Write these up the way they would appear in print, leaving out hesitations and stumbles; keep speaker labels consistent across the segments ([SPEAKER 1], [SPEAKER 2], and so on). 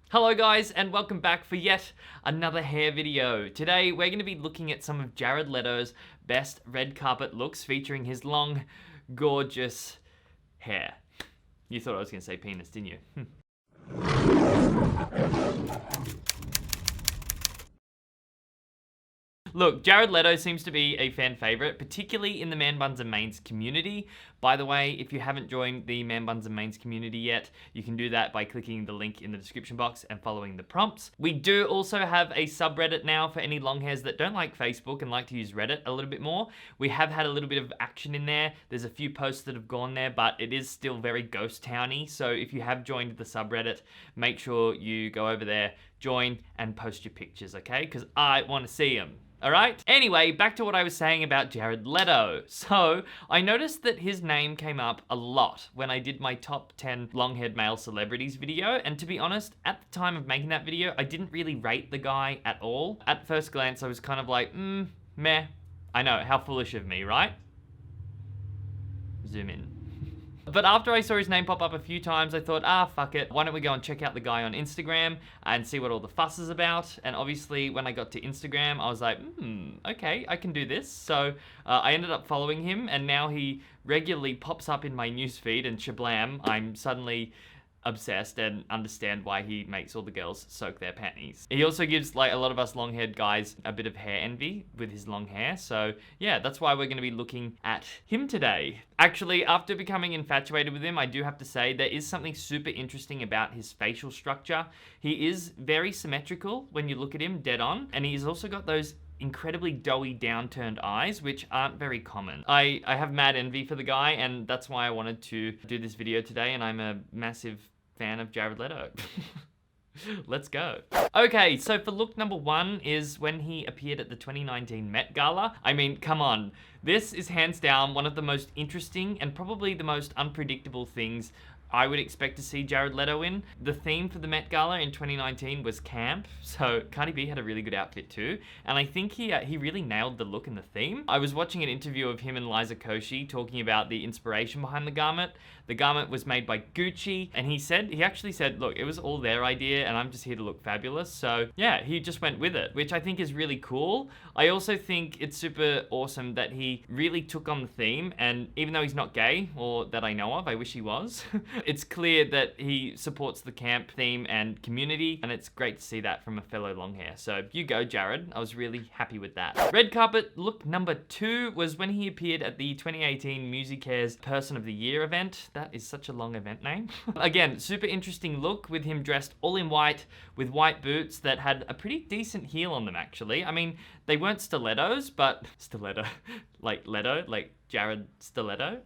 [SPEAKER 1] Hello guys, and welcome back for yet another hair video. Today we're going to be looking at some of Jared Leto's best red carpet looks featuring his long, gorgeous hair. You thought I was going to say penis, didn't you? Look, Jared Leto seems to be a fan favorite, particularly in the Man Buns Manes community. By the way, if you haven't joined the Man Buns Manes community yet, you can do that by clicking the link in the description box and following the prompts. We do also have a subreddit now for any long hairs that don't like Facebook and like to use Reddit a little bit more. We have had a little bit of action in there. There's a few posts that have gone there, but it is still very ghost towny. So if you have joined the subreddit, make sure you go over there, join, and post your pictures, okay? Because I want to see them. Alright? Anyway, back to what I was saying about Jared Leto. So, I noticed that his name came up a lot when I did my top 10 long-haired male celebrities video, and to be honest, at the time of making that video, I didn't really rate the guy at all. At first glance, I was kind of like, meh. I know, how foolish of me, right? Zoom in. But after I saw his name pop up a few times, I thought, fuck it. Why don't we go and check out the guy on Instagram and see what all the fuss is about? And obviously, when I got to Instagram, I was like, okay, I can do this. So I ended up following him, and now he regularly pops up in my newsfeed, and shablam, I'm suddenly obsessed and understand why he makes all the girls soak their panties. He also gives like a lot of us long-haired guys a bit of hair envy with his long hair. So yeah, that's why we're going to be looking at him today. Actually, after becoming infatuated with him, I do have to say there is something super interesting about his facial structure. He is very symmetrical when you look at him dead on, and he's also got those incredibly doughy downturned eyes, which aren't very common. I have mad envy for the guy, and that's why I wanted to do this video today, and I'm a massive fan of Jared Leto. Let's go. Okay, so for look number one is when he appeared at the 2019 Met Gala. I mean, come on. This is hands down one of the most interesting and probably the most unpredictable things I would expect to see Jared Leto in. The theme for the Met Gala in 2019 was camp, so Cardi B had a really good outfit too, and I think he really nailed the look and the theme. I was watching an interview of him and Liza Koshy talking about the inspiration behind the garment. The garment was made by Gucci, and he actually said, look, it was all their idea, and I'm just here to look fabulous. So yeah, he just went with it, which I think is really cool. I also think it's super awesome that he really took on the theme, and even though he's not gay, or that I know of, I wish he was, it's clear that he supports the camp theme and community, and it's great to see that from a fellow long hair. So you go, Jared. I was really happy with that. Red carpet look number two was when he appeared at the 2018 MusiCares Person of the Year event. That is such a long event name. Again, super interesting look with him dressed all in white with white boots that had a pretty decent heel on them, actually. I mean, they weren't stilettos, but stiletto, like Leto, like Jared Stiletto.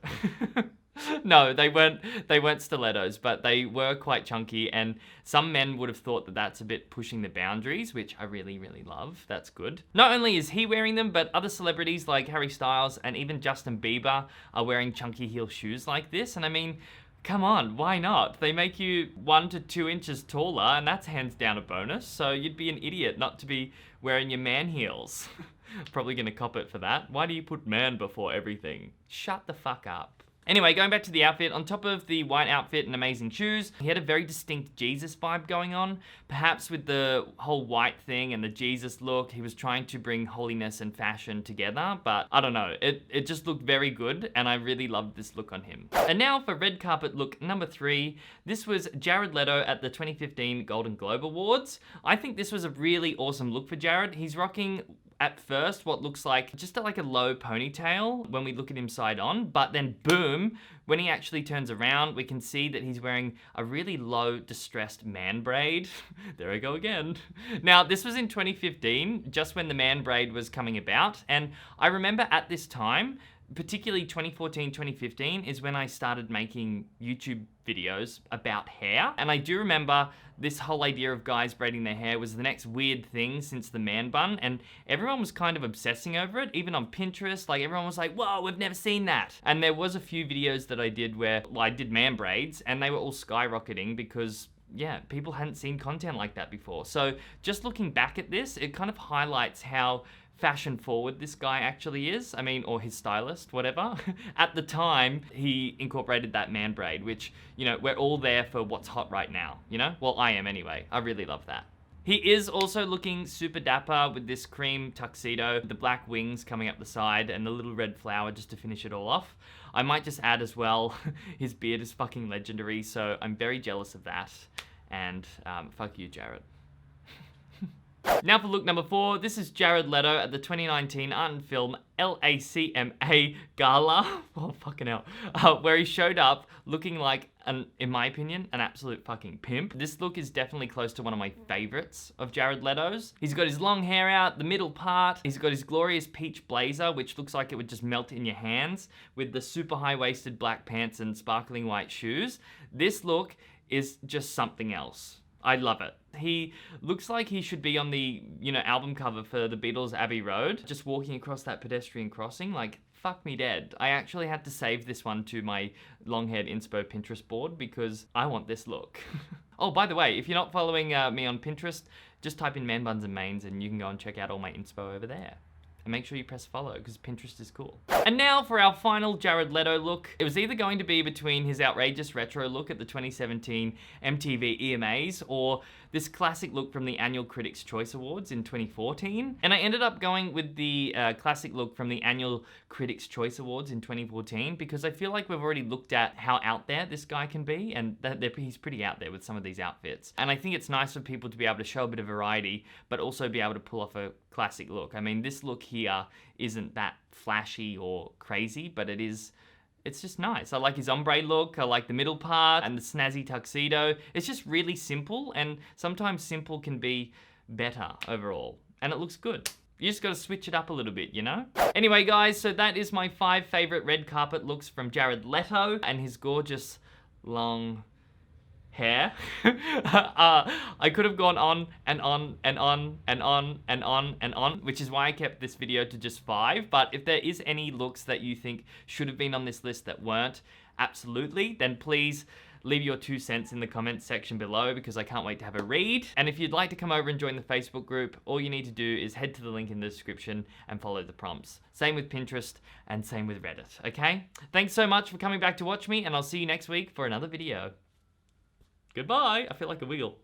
[SPEAKER 1] No, they weren't stilettos, but they were quite chunky, and some men would have thought that that's a bit pushing the boundaries, which I really, really love. That's good. Not only is he wearing them, but other celebrities like Hairstyles and even Justin Bieber are wearing chunky heel shoes like this, and I mean, come on, why not? They make you 1 to 2 inches taller, and that's hands down a bonus, so you'd be an idiot not to be wearing your man heels. Probably gonna cop it for that. Why do you put man before everything? Shut the fuck up. Anyway, going back to the outfit, on top of the white outfit and amazing shoes, he had a very distinct Jesus vibe going on. Perhaps with the whole white thing and the Jesus look, he was trying to bring holiness and fashion together, but I don't know, it just looked very good, and I really loved this look on him. And now for red carpet look number three. This was Jared Leto at the 2015 Golden Globe Awards. I think this was a really awesome look for Jared. He's rocking, at first, what looks like just like a low ponytail when we look at him side on, but then boom, when he actually turns around, we can see that he's wearing a really low distressed man braid. There I go again. Now, this was in 2015, just when the man braid was coming about, and I remember at this time, particularly 2014, 2015 is when I started making YouTube videos about hair. And I do remember this whole idea of guys braiding their hair was the next weird thing since the man bun, and everyone was kind of obsessing over it, even on Pinterest. Like, everyone was like, whoa, we've never seen that. And there was a few videos that I did where, well, I did man braids, and they were all skyrocketing because yeah, people hadn't seen content like that before. So just looking back at this, it kind of highlights how fashion forward this guy actually is. I mean, or his stylist, whatever. At the time, he incorporated that man braid, which, you know, we're all there for what's hot right now, you know? Well, I am anyway. I really love that. He is also looking super dapper with this cream tuxedo, the black wings coming up the side and the little red flower just to finish it all off. I might just add as well, his beard is fucking legendary, so I'm very jealous of that. And fuck you, Jared. Now for look number 4, this is Jared Leto at the 2019 art and film LACMA Gala, oh fucking hell, where he showed up looking like, in my opinion, an absolute fucking pimp. This look is definitely close to one of my favorites of Jared Leto's. He's got his long hair out, the middle part, he's got his glorious peach blazer, which looks like it would just melt in your hands, with the super high-waisted black pants and sparkling white shoes. This look is just something else. I love it. He looks like he should be on the, you know, album cover for the Beatles' Abbey Road, just walking across that pedestrian crossing, like, fuck me dead. I actually had to save this one to my long-haired inspo Pinterest board because I want this look. Oh, by the way, if you're not following me on Pinterest, just type in Man Buns Manes and you can go and check out all my inspo over there. And make sure you press follow because Pinterest is cool. And now for our final Jared Leto look. It was either going to be between his outrageous retro look at the 2017 MTV EMAs or this classic look from the annual Critics' Choice Awards in 2014. And I ended up going with the classic look from the annual Critics' Choice Awards in 2014 because I feel like we've already looked at how out there this guy can be, and he's pretty out there with some of these outfits. And I think it's nice for people to be able to show a bit of variety, but also be able to pull off a classic look. I mean, this look here isn't that flashy or crazy, but it's just nice. I like his ombre look, I like the middle part and the snazzy tuxedo. It's just really simple, and sometimes simple can be better overall, and it looks good. You just gotta switch it up a little bit, you know? Anyway, guys, so that is my 5 favorite red carpet looks from Jared Leto and his gorgeous long hair. I could have gone on and on and on and on and on and on, which is why I kept this video to just 5. But if there is any looks that you think should have been on this list that weren't, absolutely, then please leave your 2 cents in the comments section below because I can't wait to have a read. And if you'd like to come over and join the Facebook group, all you need to do is head to the link in the description and follow the prompts. Same with Pinterest and same with Reddit, okay? Thanks so much for coming back to watch me, and I'll see you next week for another video. Goodbye. I feel like a wiggle.